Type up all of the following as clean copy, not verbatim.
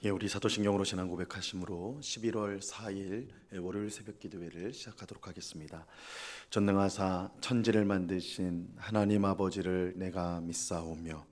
우리 사도신경으로 신앙 고백하심으로 11월 4일 월요일 새벽 기도회를 시작하도록 하겠습니다. 전능하사 천지를 만드신 하나님 아버지를 내가 믿사오며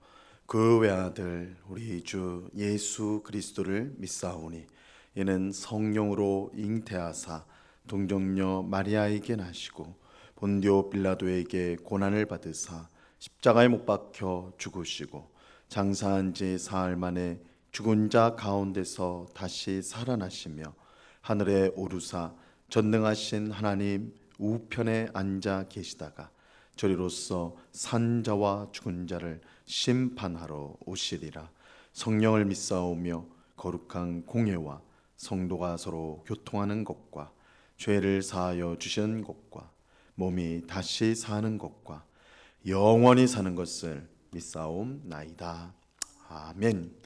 그 외아들 우리 주 예수 그리스도를 믿사오니 이는 성령으로 잉태하사 동정녀 마리아에게 나시고 본디오 빌라도에게 고난을 받으사 십자가에 못 박혀 죽으시고 장사한 지 사흘 만에 죽은 자 가운데서 다시 살아나시며 하늘에 오르사 전능하신 하나님 우편에 앉아 계시다가 저리로서 산 자와 죽은 자를 심판하러 오시리라. 성령을 믿사오며 거룩한 공회와 성도가 서로 교통하는 것과 죄를 사하여 주시는 것과 몸이 다시 사는 것과 영원히 사는 것을 믿사옵나이다. 아멘.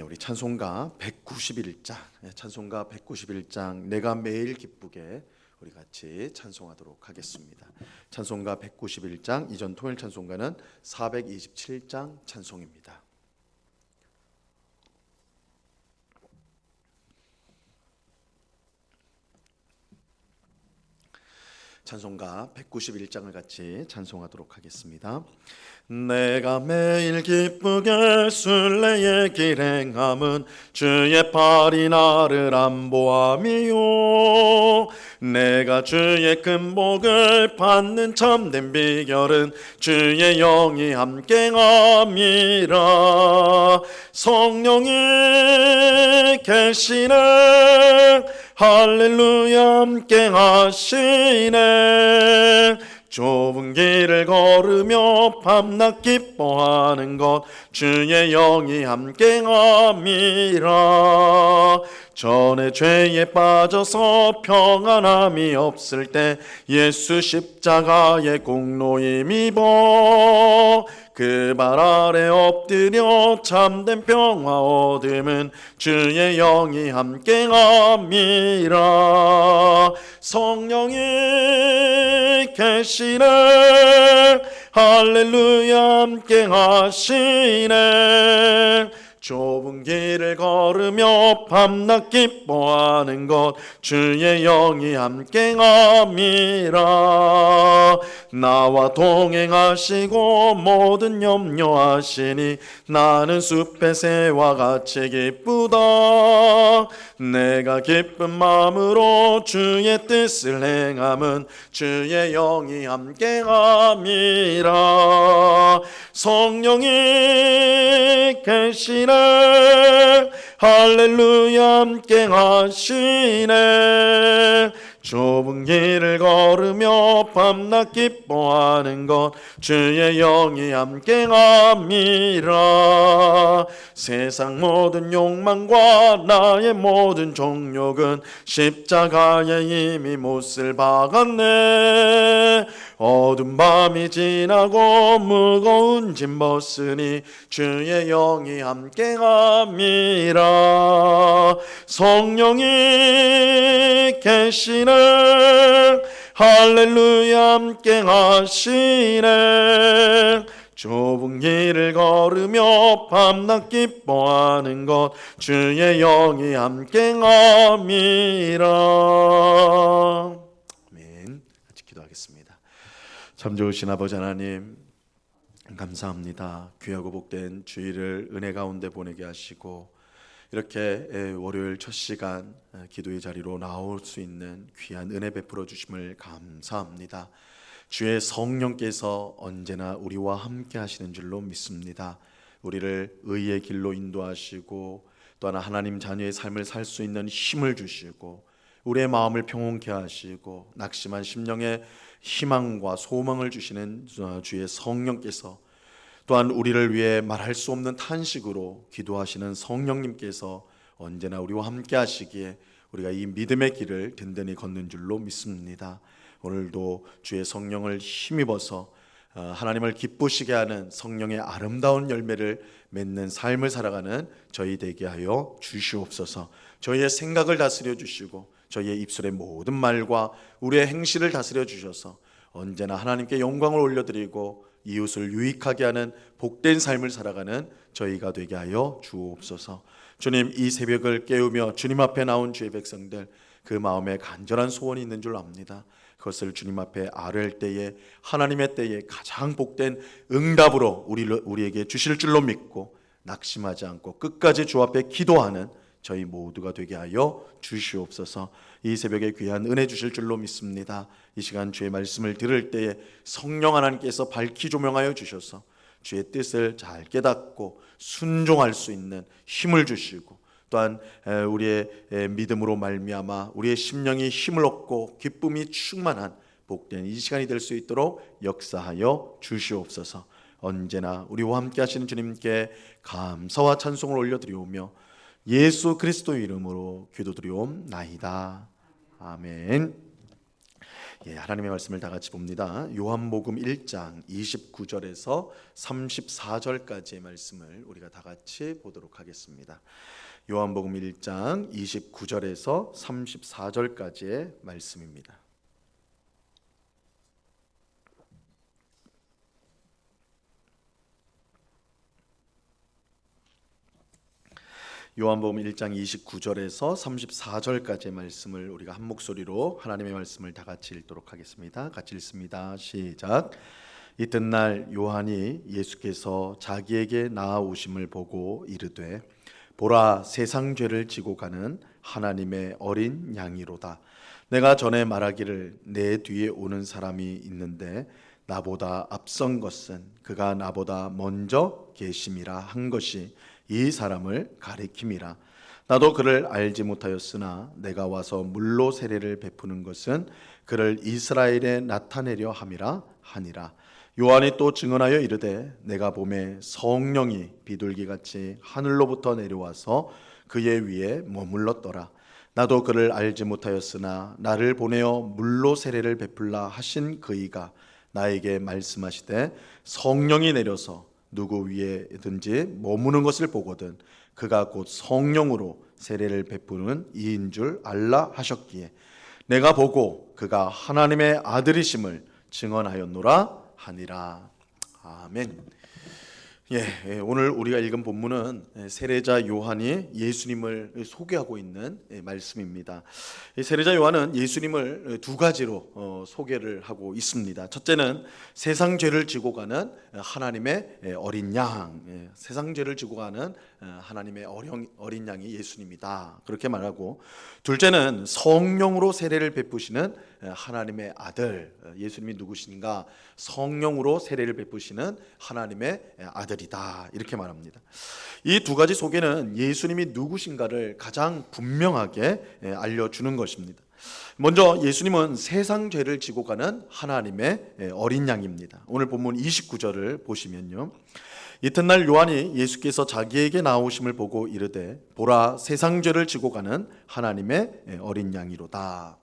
우리 찬송가 191장 내가 매일 기쁘게 우리 같이 찬송하도록 하겠습니다. 찬송가 191장, 이전 토요일 찬송가는 427장 찬송입니다. 찬송가 191장을 같이 찬송하도록 하겠습니다. 내가 매일 기쁘게 순례의 길 행함은 주의 팔이 나를 안보함이요 내가 주의 큰 복을 받는 참된 비결은 주의 영이 함께함이라. 성령이 계시네 할렐루야 함께 하시네. 좁은 길을 걸으며 밤낮 기뻐하는 것 주의 영이 함께함이라. 전에 죄에 빠져서 평안함이 없을 때 예수 십자가의 공로 힘입어 그 발 아래 엎드려 참된 평화 얻음은 주의 영이 함께함이라. 성령이 계시네 할렐루야 함께 하시네. 좁은 길을 걸으며 밤낮 기뻐하는 것 주의 영이 함께함이라. 나와 동행하시고 모든 염려하시니 나는 숲의 새와 같이 기쁘다. 내가 기쁜 마음으로 주의 뜻을 행함은 주의 영이 함께함이라. 성령이 계시네 할렐루야 함께 하시네. 좁은 길을 걸으며 밤낮 기뻐하는 것 주의 영이 함께함이라. 세상 모든 욕망과 나의 모든 정욕은 십자가에 이미 못을 박았네. 어두운 밤이 지나고 무거운 짐 벗으니 주의 영이 함께함이라. 성령이 계시네 할렐루야 함께 하시네. 좁은 길을 걸으며 밤낮 기뻐하는 것 주의 영이 함께함이라. 아멘. 같이 기도하겠습니다. 참 좋으신 아버지 하나님, 감사합니다. 귀하고 복된 주일을 은혜 가운데 보내게 하시고 이렇게 월요일 첫 시간 기도의 자리로 나올 수 있는 귀한 은혜 베풀어 주심을 감사합니다. 주의 성령께서 언제나 우리와 함께 하시는 줄로 믿습니다. 우리를 의의 길로 인도하시고 또한 하나님 자녀의 삶을 살 수 있는 힘을 주시고 우리의 마음을 평온케 하시고 낙심한 심령에 희망과 소망을 주시는 주의 성령께서 또한 우리를 위해 말할 수 없는 탄식으로 기도하시는 성령님께서 언제나 우리와 함께 하시기에 우리가 이 믿음의 길을 든든히 걷는 줄로 믿습니다. 오늘도 주의 성령을 힘입어서 하나님을 기쁘시게 하는 성령의 아름다운 열매를 맺는 삶을 살아가는 저희 되게 하여 주시옵소서. 저희의 생각을 다스려 주시고 저희의 입술의 모든 말과 우리의 행실을 다스려 주셔서 언제나 하나님께 영광을 올려드리고 이웃을 유익하게 하는 복된 삶을 살아가는 저희가 되게 하여 주옵소서. 주님, 이 새벽을 깨우며 주님 앞에 나온 주의 백성들, 그 마음에 간절한 소원이 있는 줄 압니다. 그것을 주님 앞에 아뢰을 때에 하나님의 때에 가장 복된 응답으로 우리에게 주실 줄로 믿고 낙심하지 않고 끝까지 주 앞에 기도하는 저희 모두가 되게 하여 주시옵소서. 이 새벽에 귀한 은혜 주실 줄로 믿습니다. 이 시간 주의 말씀을 들을 때에 성령 하나님께서 밝히 조명하여 주셔서 주의 뜻을 잘 깨닫고 순종할 수 있는 힘을 주시고, 또한 우리의 믿음으로 말미암아 우리의 심령이 힘을 얻고 기쁨이 충만한 복된 이 시간이 될 수 있도록 역사하여 주시옵소서. 언제나 우리와 함께 하시는 주님께 감사와 찬송을 올려드리오며 예수 그리스도의 이름으로 기도드리옵나이다. 아멘. 하나님의 말씀을 다 같이 봅니다. 요한복음 1장 29절에서 34절까지의 말씀을 우리가 다 같이 보도록 하겠습니다. 요한복음 1장 29절에서 34절까지의 말씀입니다. 요한복음 1장 29절에서 34절까지의 말씀을 우리가 한 목소리로 하나님의 말씀을 다 같이 읽도록 하겠습니다. 같이 읽습니다. 시작. 이튿날 요한이 예수께서 자기에게 나아오심을 보고 이르되 보라, 세상 죄를 지고 가는 하나님의 어린 양이로다. 내가 전에 말하기를 내 뒤에 오는 사람이 있는데 나보다 앞선 것은 그가 나보다 먼저 계심이라 한 것이 이 사람을 가리킴이라. 나도 그를 알지 못하였으나 내가 와서 물로 세례를 베푸는 것은 그를 이스라엘에 나타내려 함이라 하니라. 요한이 또 증언하여 이르되 내가 보매 성령이 비둘기같이 하늘로부터 내려와서 그의 위에 머물렀더라. 나도 그를 알지 못하였으나 나를 보내어 물로 세례를 베풀라 하신 그이가 나에게 말씀하시되 성령이 내려서 누구 위에든지 머무는 것을 보거든 그가 곧 성령으로 세례를 베푸는 이인 줄 알라 하셨기에 내가 보고 그가 하나님의 아들이심을 증언하였노라 하니라. 아멘. 오늘 우리가 읽은 본문은 세례자 요한이 예수님을 소개하고 있는 말씀입니다. 세례자 요한은 예수님을 두 가지로 소개를 하고 있습니다. 첫째는 세상 죄를 지고 가는 하나님의 어린 양, 세상 죄를 지고 가는 하나님의 어린 양이 예수님이다, 그렇게 말하고, 둘째는 성령으로 세례를 베푸시는 하나님의 아들, 예수님이 누구신가? 성령으로 세례를 베푸시는 하나님의 아들이다, 이렇게 말합니다. 이 두 가지 소개는 예수님이 누구신가를 가장 분명하게 알려주는 것입니다. 먼저 예수님은 세상 죄를 지고 가는 하나님의 어린 양입니다. 오늘 본문 29절을 보시면요, 이튿날 요한이 예수께서 자기에게 나오심을 보고 이르되 보라, 세상 죄를 지고 가는 하나님의 어린 양이로다.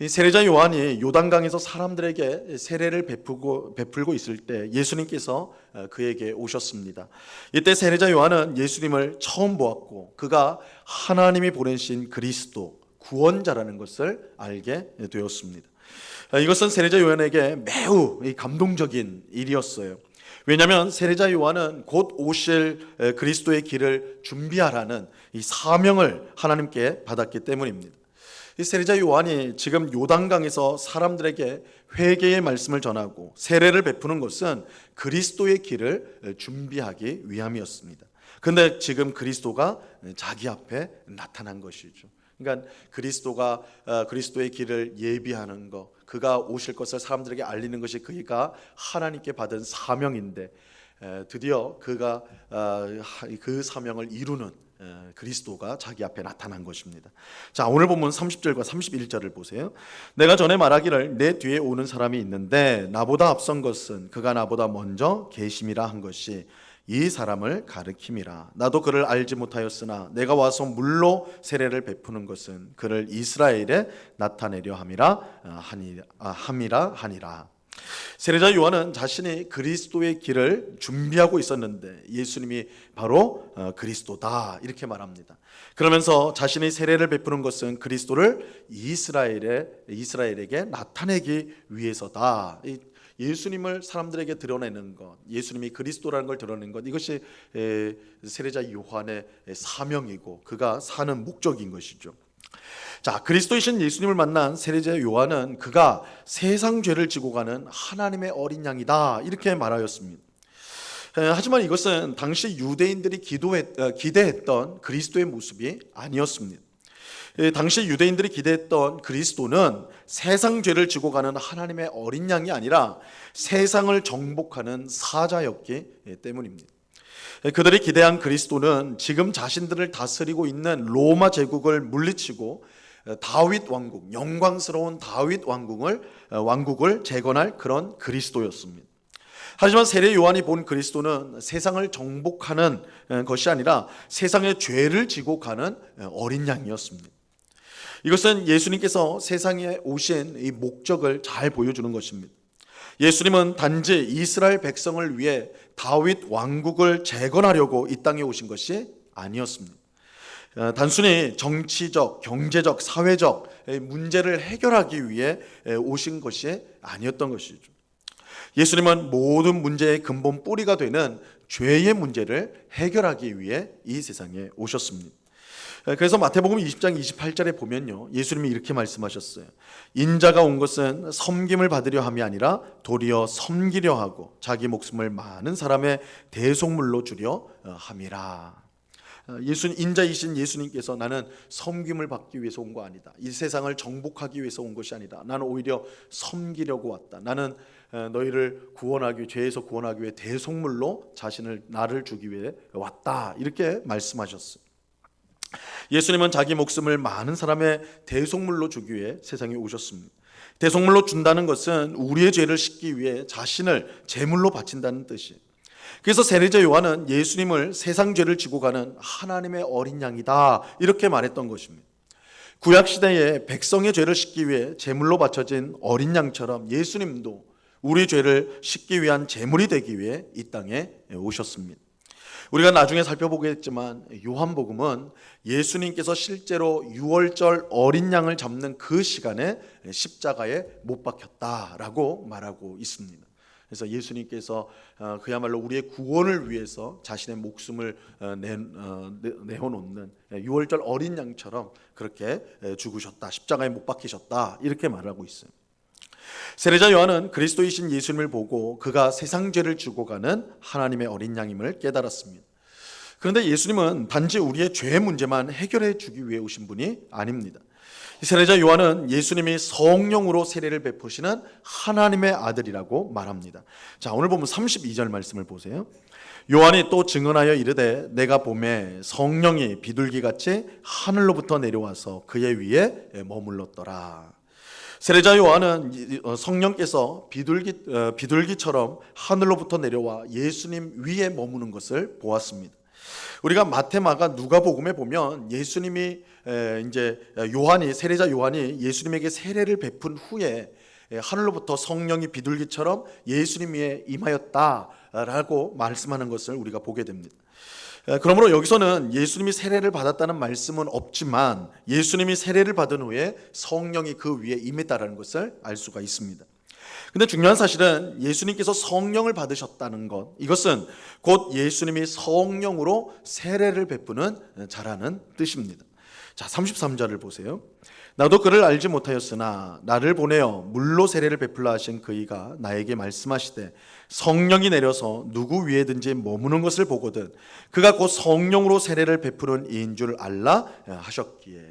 이 세례자 요한이 요단강에서 사람들에게 세례를 베풀고 있을 때 예수님께서 그에게 오셨습니다. 이때 세례자 요한은 예수님을 처음 보았고 그가 하나님이 보내신 그리스도 구원자라는 것을 알게 되었습니다. 이것은 세례자 요한에게 매우 감동적인 일이었어요. 왜냐하면 세례자 요한은 곧 오실 그리스도의 길을 준비하라는 이 사명을 하나님께 받았기 때문입니다. 이 세례자 요한이 지금 요단강에서 사람들에게 회개의 말씀을 전하고 세례를 베푸는 것은 그리스도의 길을 준비하기 위함이었습니다. 그런데 지금 그리스도가 자기 앞에 나타난 것이죠. 그러니까 그리스도가 그리스도의 길을 예비하는 것, 그가 오실 것을 사람들에게 알리는 것이 그가 하나님께 받은 사명인데 드디어 그가 그 사명을 이루는 그리스도가 자기 앞에 나타난 것입니다. 자, 오늘 본문 30절과 31절을 보세요. 내가 전에 말하기를 내 뒤에 오는 사람이 있는데 나보다 앞선 것은 그가 나보다 먼저 계심이라 한 것이 이 사람을 가르킴이라. 나도 그를 알지 못하였으나 내가 와서 물로 세례를 베푸는 것은 그를 이스라엘에 나타내려 함이라 하니라. 세례자 요한은 자신이 그리스도의 길을 준비하고 있었는데 예수님이 바로 그리스도다, 이렇게 말합니다. 그러면서 자신이 세례를 베푸는 것은 그리스도를 이스라엘에게 나타내기 위해서다. 예수님을 사람들에게 드러내는 것, 예수님이 그리스도라는 걸 드러내는 것, 이것이 세례자 요한의 사명이고 그가 사는 목적인 것이죠. 자, 그리스도이신 예수님을 만난 세례자 요한은 그가 세상 죄를 지고 가는 하나님의 어린 양이다 이렇게 말하였습니다. 하지만 이것은 당시 유대인들이 기대했던 그리스도의 모습이 아니었습니다. 당시 유대인들이 기대했던 그리스도는 세상 죄를 지고 가는 하나님의 어린 양이 아니라 세상을 정복하는 사자였기 때문입니다. 그들이 기대한 그리스도는 지금 자신들을 다스리고 있는 로마 제국을 물리치고 다윗 왕국, 영광스러운 다윗 왕국을 재건할 그런 그리스도였습니다. 하지만 세례 요한이 본 그리스도는 세상을 정복하는 것이 아니라 세상의 죄를 지고 가는 어린 양이었습니다. 이것은 예수님께서 세상에 오신 이 목적을 잘 보여주는 것입니다. 예수님은 단지 이스라엘 백성을 위해 다윗 왕국을 재건하려고 이 땅에 오신 것이 아니었습니다. 단순히 정치적, 경제적, 사회적 문제를 해결하기 위해 오신 것이 아니었던 것이죠. 예수님은 모든 문제의 근본 뿌리가 되는 죄의 문제를 해결하기 위해 이 세상에 오셨습니다. 그래서 마태복음 20장 28절에 보면요, 예수님이 이렇게 말씀하셨어요. 인자가 온 것은 섬김을 받으려 함이 아니라 도리어 섬기려 하고 자기 목숨을 많은 사람의 대속물로 주려 함이라. 인자이신 예수님께서 나는 섬김을 받기 위해서 온 거 아니다. 이 세상을 정복하기 위해서 온 것이 아니다. 나는 오히려 섬기려고 왔다. 나는 너희를 구원하기, 죄에서 구원하기 위해 대속물로 나를 주기 위해 왔다. 이렇게 말씀하셨어요. 예수님은 자기 목숨을 많은 사람의 대속물로 주기 위해 세상에 오셨습니다. 대속물로 준다는 것은 우리의 죄를 씻기 위해 자신을 제물로 바친다는 뜻이에요. 그래서 세례자 요한은 예수님을 세상 죄를 지고 가는 하나님의 어린 양이다 이렇게 말했던 것입니다. 구약시대에 백성의 죄를 씻기 위해 제물로 바쳐진 어린 양처럼 예수님도 우리 죄를 씻기 위한 제물이 되기 위해 이 땅에 오셨습니다. 우리가 나중에 살펴보겠지만 요한복음은 예수님께서 실제로 유월절 어린 양을 잡는 그 시간에 십자가에 못 박혔다라고 말하고 있습니다. 그래서 예수님께서 그야말로 우리의 구원을 위해서 자신의 목숨을 내어놓는 유월절 어린 양처럼 그렇게 죽으셨다, 십자가에 못 박히셨다 이렇게 말하고 있어요. 세례자 요한은 그리스도이신 예수님을 보고 그가 세상 죄를 지고 가는 하나님의 어린 양임을 깨달았습니다. 그런데 예수님은 단지 우리의 죄 문제만 해결해 주기 위해 오신 분이 아닙니다. 세례자 요한은 예수님이 성령으로 세례를 베푸시는 하나님의 아들이라고 말합니다. 자, 오늘 보면 32절 말씀을 보세요. 요한이 또 증언하여 이르되 내가 보매 성령이 비둘기같이 하늘로부터 내려와서 그의 위에 머물렀더라. 세례자 요한은 성령께서 비둘기처럼 하늘로부터 내려와 예수님 위에 머무는 것을 보았습니다. 우리가 마태, 마가, 누가복음에 보면 예수님이 세례자 요한이 예수님에게 세례를 베푼 후에 하늘로부터 성령이 비둘기처럼 예수님 위에 임하였다라고 말씀하는 것을 우리가 보게 됩니다. 그러므로 여기서는 예수님이 세례를 받았다는 말씀은 없지만 예수님이 세례를 받은 후에 성령이 그 위에 임했다는 것을 알 수가 있습니다. 근데 중요한 사실은 예수님께서 성령을 받으셨다는 것, 이것은 곧 예수님이 성령으로 세례를 베푸는 자라는 뜻입니다. 자, 33절을 보세요. 나도 그를 알지 못하였으나 나를 보내어 물로 세례를 베풀라 하신 그이가 나에게 말씀하시되 성령이 내려서 누구 위에든지 머무는 것을 보거든 그가 곧 성령으로 세례를 베푸는 이인 줄 알라 하셨기에.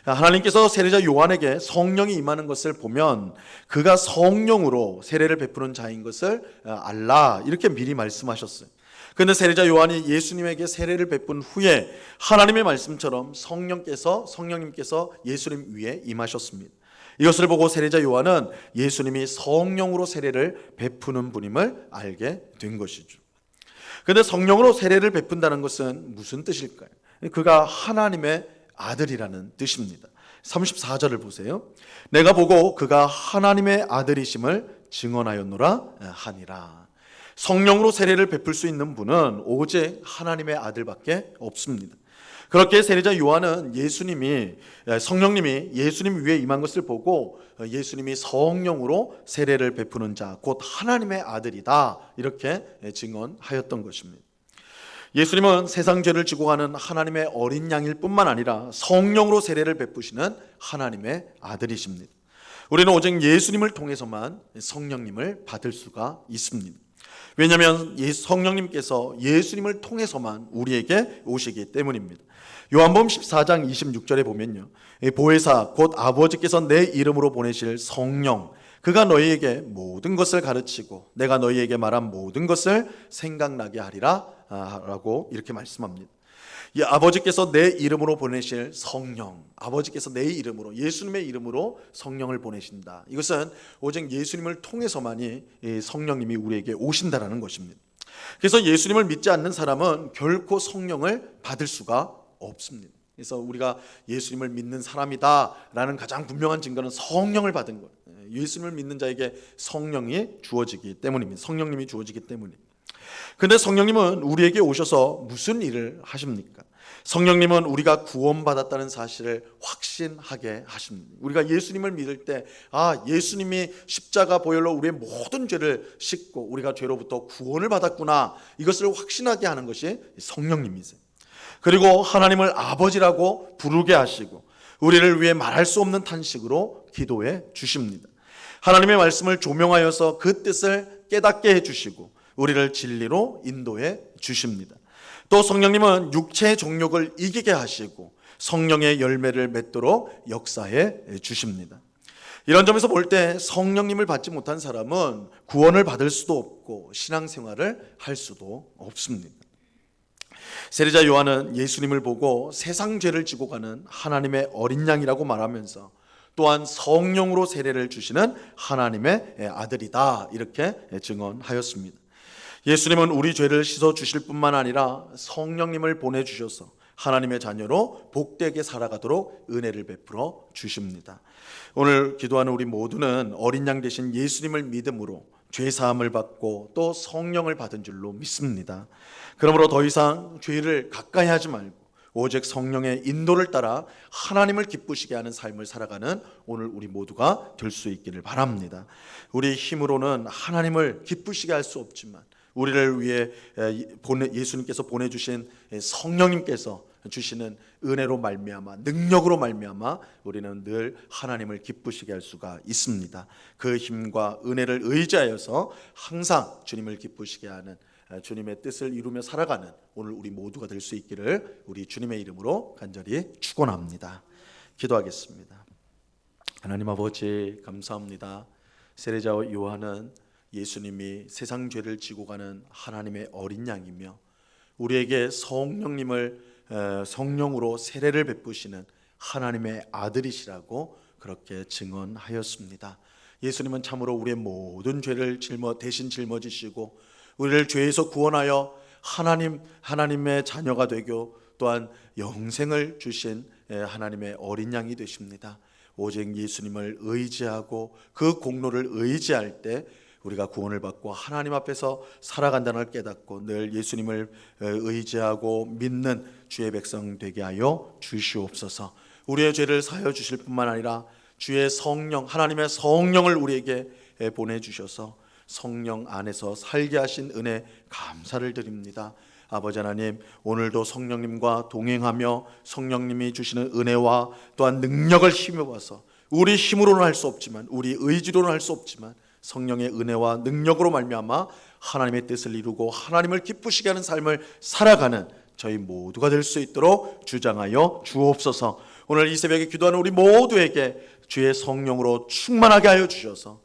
하나님께서 세례자 요한에게 성령이 임하는 것을 보면 그가 성령으로 세례를 베푸는 자인 것을 알라 이렇게 미리 말씀하셨어요. 그런데 세례자 요한이 예수님에게 세례를 베푼 후에 하나님의 말씀처럼 성령님께서 예수님 위에 임하셨습니다. 이것을 보고 세례자 요한은 예수님이 성령으로 세례를 베푸는 분임을 알게 된 것이죠. 그런데 성령으로 세례를 베푼다는 것은 무슨 뜻일까요? 그가 하나님의 아들이라는 뜻입니다. 34절을 보세요. 내가 보고 그가 하나님의 아들이심을 증언하였노라 하니라. 성령으로 세례를 베풀 수 있는 분은 오직 하나님의 아들밖에 없습니다. 그렇게 세례자 요한은 성령님이 예수님 위에 임한 것을 보고 예수님이 성령으로 세례를 베푸는 자, 곧 하나님의 아들이다, 이렇게 증언하였던 것입니다. 예수님은 세상 죄를 지고 가는 하나님의 어린 양일 뿐만 아니라 성령으로 세례를 베푸시는 하나님의 아들이십니다. 우리는 오직 예수님을 통해서만 성령님을 받을 수가 있습니다. 왜냐하면 성령님께서 예수님을 통해서만 우리에게 오시기 때문입니다. 요한복음 14장 26절에 보면요, 보혜사 곧 아버지께서 내 이름으로 보내실 성령, 그가 너희에게 모든 것을 가르치고 내가 너희에게 말한 모든 것을 생각나게 하리라 라고 이렇게 말씀합니다. 이 아버지께서 내 이름으로 보내실 성령, 아버지께서 내 이름으로, 예수님의 이름으로 성령을 보내신다. 이것은 오직 예수님을 통해서만이 성령님이 우리에게 오신다라는 것입니다. 그래서 예수님을 믿지 않는 사람은 결코 성령을 받을 수가 없습니다. 그래서 우리가 예수님을 믿는 사람이다라는 가장 분명한 증거는 성령을 받은 것. 예수님을 믿는 자에게 성령이 주어지기 때문입니다. 성령님이 주어지기 때문입니다. 근데 성령님은 우리에게 오셔서 무슨 일을 하십니까? 성령님은 우리가 구원받았다는 사실을 확신하게 하십니다. 우리가 예수님을 믿을 때, 예수님이 십자가 보혈로 우리의 모든 죄를 씻고 우리가 죄로부터 구원을 받았구나, 이것을 확신하게 하는 것이 성령님이세요. 그리고 하나님을 아버지라고 부르게 하시고 우리를 위해 말할 수 없는 탄식으로 기도해 주십니다. 하나님의 말씀을 조명하여서 그 뜻을 깨닫게 해주시고 우리를 진리로 인도해 주십니다. 또 성령님은 육체의 정욕을 이기게 하시고 성령의 열매를 맺도록 역사해 주십니다. 이런 점에서 볼 때 성령님을 받지 못한 사람은 구원을 받을 수도 없고 신앙생활을 할 수도 없습니다. 세례자 요한은 예수님을 보고 세상 죄를 지고 가는 하나님의 어린 양이라고 말하면서 또한 성령으로 세례를 주시는 하나님의 아들이다, 이렇게 증언하였습니다. 예수님은 우리 죄를 씻어 주실 뿐만 아니라 성령님을 보내주셔서 하나님의 자녀로 복되게 살아가도록 은혜를 베풀어 주십니다. 오늘 기도하는 우리 모두는 어린 양 되신 예수님을 믿음으로 죄사함을 받고 또 성령을 받은 줄로 믿습니다. 그러므로 더 이상 죄를 가까이 하지 말고 오직 성령의 인도를 따라 하나님을 기쁘시게 하는 삶을 살아가는 오늘 우리 모두가 될 수 있기를 바랍니다. 우리 힘으로는 하나님을 기쁘시게 할 수 없지만 우리를 위해 예수님께서 보내주신 성령님께서 주시는 은혜로 말미암아, 능력으로 말미암아 우리는 늘 하나님을 기쁘시게 할 수가 있습니다. 그 힘과 은혜를 의지하여서 항상 주님을 기쁘시게 하는, 주님의 뜻을 이루며 살아가는 오늘 우리 모두가 될 수 있기를 우리 주님의 이름으로 간절히 축원합니다. 기도하겠습니다. 하나님 아버지, 감사합니다. 세례자 요한은 예수님이 세상 죄를 지고 가는 하나님의 어린 양이며 우리에게 성령으로 세례를 베푸시는 하나님의 아들이시라고 그렇게 증언하였습니다. 예수님은 참으로 우리의 모든 죄를 대신 짊어지시고 우리를 죄에서 구원하여 하나님의 자녀가 되고 또한 영생을 주신 하나님의 어린 양이 되십니다. 오직 예수님을 의지하고 그 공로를 의지할 때 우리가 구원을 받고 하나님 앞에서 살아간다는 걸 깨닫고 늘 예수님을 의지하고 믿는 주의 백성 되게 하여 주시옵소서. 우리의 죄를 사하여 주실 뿐만 아니라 주의 성령, 하나님의 성령을 우리에게 보내주셔서 성령 안에서 살게 하신 은혜 감사를 드립니다. 아버지 하나님, 오늘도 성령님과 동행하며 성령님이 주시는 은혜와 또한 능력을 힘입어서 우리 힘으로는 할 수 없지만 우리 의지로는 할 수 없지만 성령의 은혜와 능력으로 말미암아 하나님의 뜻을 이루고 하나님을 기쁘시게 하는 삶을 살아가는 저희 모두가 될 수 있도록 주장하여 주옵소서. 오늘 이 새벽에 기도하는 우리 모두에게 주의 성령으로 충만하게 하여 주셔서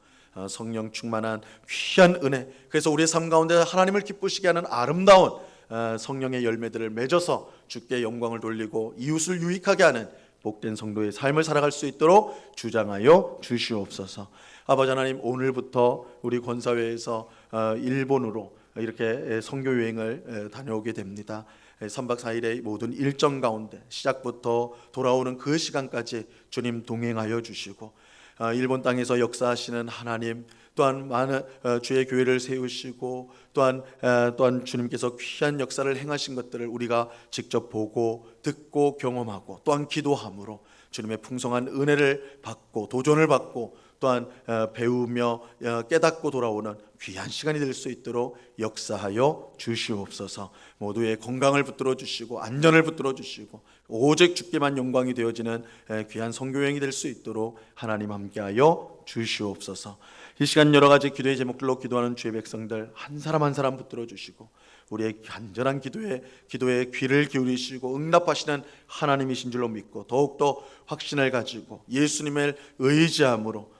성령 충만한 귀한 은혜, 그래서 우리의 삶 가운데 하나님을 기쁘시게 하는 아름다운 성령의 열매들을 맺어서 주께 영광을 돌리고 이웃을 유익하게 하는 복된 성도의 삶을 살아갈 수 있도록 주장하여 주시옵소서. 아버지 하나님, 오늘부터 우리 권사회에서 일본으로 이렇게 선교 여행을 다녀오게 됩니다. 3박 4일의 모든 일정 가운데 시작부터 돌아오는 그 시간까지 주님 동행하여 주시고 일본 땅에서 역사하시는 하나님, 또한 많은 주의 교회를 세우시고 또한 주님께서 귀한 역사를 행하신 것들을 우리가 직접 보고 듣고 경험하고 또한 기도함으로 주님의 풍성한 은혜를 받고 도전을 받고 또한 배우며 깨닫고 돌아오는 귀한 시간이 될 수 있도록 역사하여 주시옵소서. 모두의 건강을 붙들어 주시고 안전을 붙들어 주시고 오직 주께만 영광이 되어지는 귀한 선교여행이 될 수 있도록 하나님 함께하여 주시옵소서. 이 시간 여러 가지 기도의 제목들로 기도하는 주의 백성들 한 사람 한 사람 붙들어 주시고 우리의 간절한 기도에 귀를 기울이시고 응답하시는 하나님이신 줄로 믿고 더욱더 확신을 가지고 예수님을 의지함으로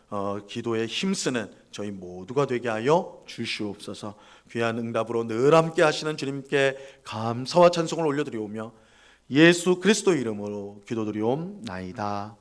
기도에 힘쓰는 저희 모두가 되게 하여 주시옵소서. 귀한 응답으로 늘 함께 하시는 주님께 감사와 찬송을 올려드리오며 예수 그리스도 이름으로 기도드리옵나이다.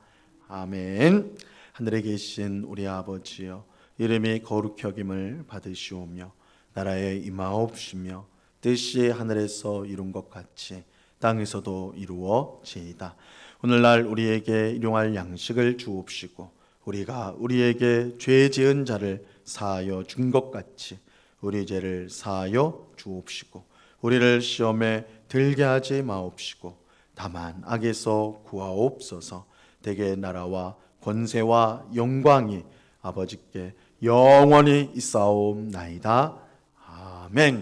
아멘. 하늘에 계신 우리 아버지여, 이름이 거룩히 여김을 받으시오며 나라에 임하옵시며 뜻이 하늘에서 이룬 것 같이 땅에서도 이루어지이다. 오늘날 우리에게 일용할 양식을 주옵시고 우리가 우리에게 죄 지은 자를 사하여 준 것 같이 우리 죄를 사하여 주옵시고 우리를 시험에 들게 하지 마옵시고 다만 악에서 구하옵소서. 대개 나라와 권세와 영광이 아버지께 영원히 있사옵나이다. 아멘.